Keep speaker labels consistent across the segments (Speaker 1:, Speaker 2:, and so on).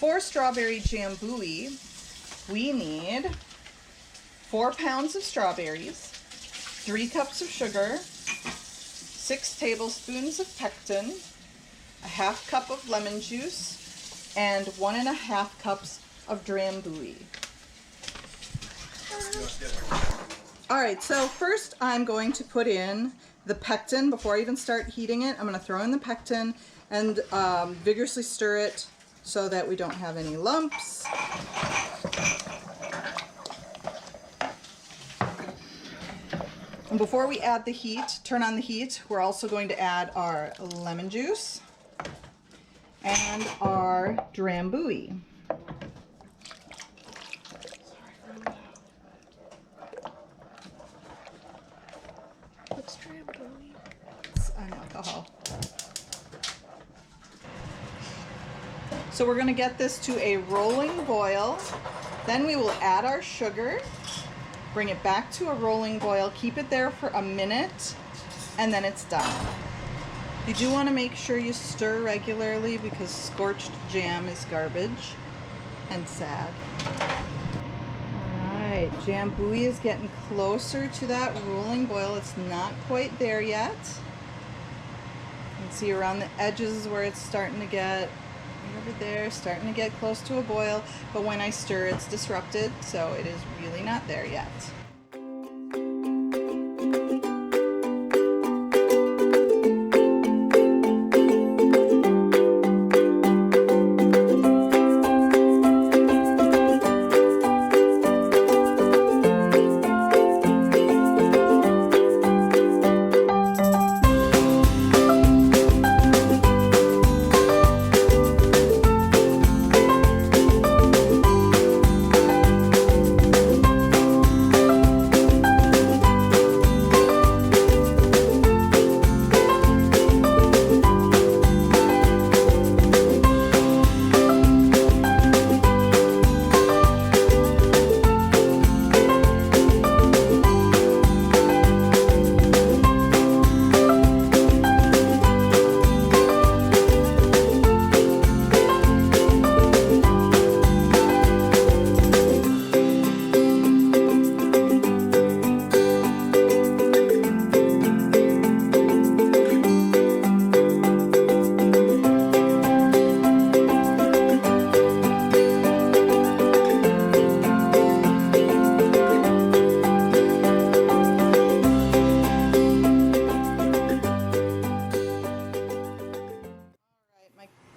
Speaker 1: for strawberry Jambuie, we need 4 pounds of strawberries, 3 cups of sugar, 6 tablespoons of pectin, a 1/2 cup of lemon juice, and 1 1/2 cups of Jambuie. Alright, so first I'm going to put in the pectin. Before I even start heating it, I'm going to throw in the pectin and vigorously stir it so that we don't have any lumps. And before we add the heat, turn on the heat, we're also going to add our lemon juice and our Jambuie.
Speaker 2: What's Jambuie?
Speaker 1: It's an alcohol. So we're going to get this to a rolling boil. Then we will add our sugar, bring it back to a rolling boil, keep it there for a minute, and then it's done. You do want to make sure you stir regularly because scorched jam is garbage and sad. Alright, Jambuie is getting closer to that rolling boil. It's not quite there yet. You can see around the edges where it's starting to get over there, starting to get close to a boil, but when I stir it's disrupted, so it is really not there yet.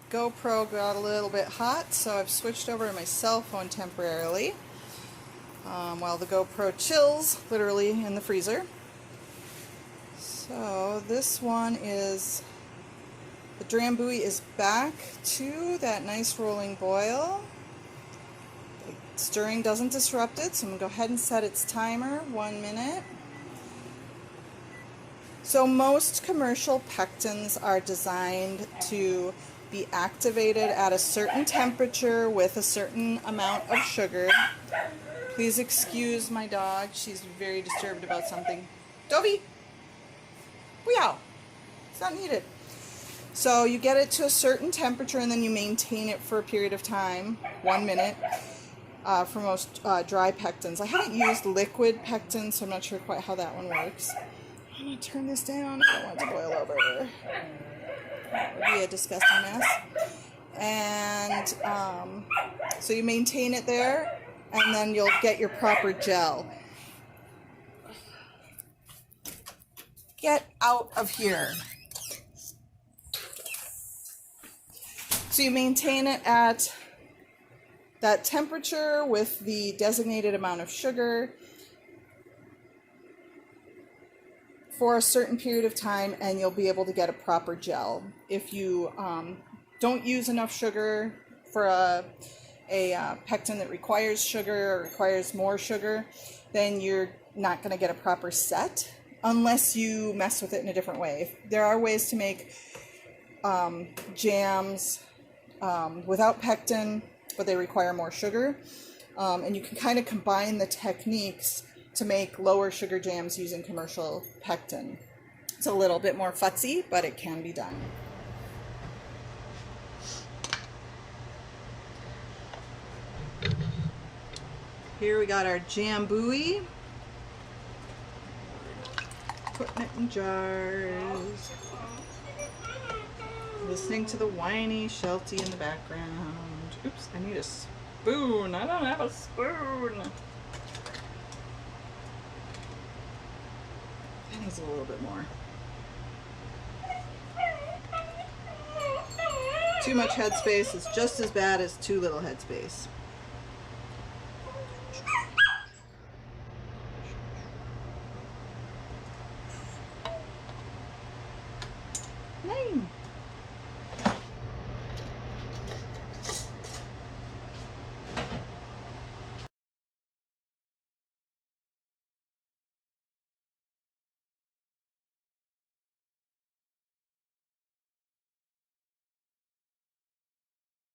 Speaker 1: GoPro got a little bit hot, so I've switched over to my cell phone temporarily while the GoPro chills, literally in the freezer. So this one is, the Jambuie is back to that nice rolling boil. The stirring doesn't disrupt it, so I'm going to go ahead and set its timer, 1 minute. So most commercial pectins are designed to be activated at a certain temperature with a certain amount of sugar. Please excuse my dog, she's very disturbed about something. Dovey! Meow! It's not needed. So you get it to a certain temperature and then you maintain it for a period of time, 1 minute, for most dry pectins. I haven't used liquid pectins, so I'm not sure quite how that one works. I'm going to turn this down, I don't want it to boil over. That would be a disgusting mess. And so you maintain it there, and then you'll get your proper gel. Get out of here. So you maintain it at that temperature with the designated amount of sugar for a certain period of time, and you'll be able to get a proper gel. If you don't use enough sugar for a pectin that requires sugar or requires more sugar, then you're not going to get a proper set unless you mess with it in a different way. There are ways to make jams without pectin, but they require more sugar, and you can kind of combine the techniques to make lower sugar jams using commercial pectin. It's a little bit more futzy, but it can be done. Here we got our Jambuie. Putting it in jars. Listening to the whiny Sheltie in the background. Oops, I need a spoon. I don't have a spoon. That needs a little bit more. Too much headspace is just as bad as too little headspace. Name.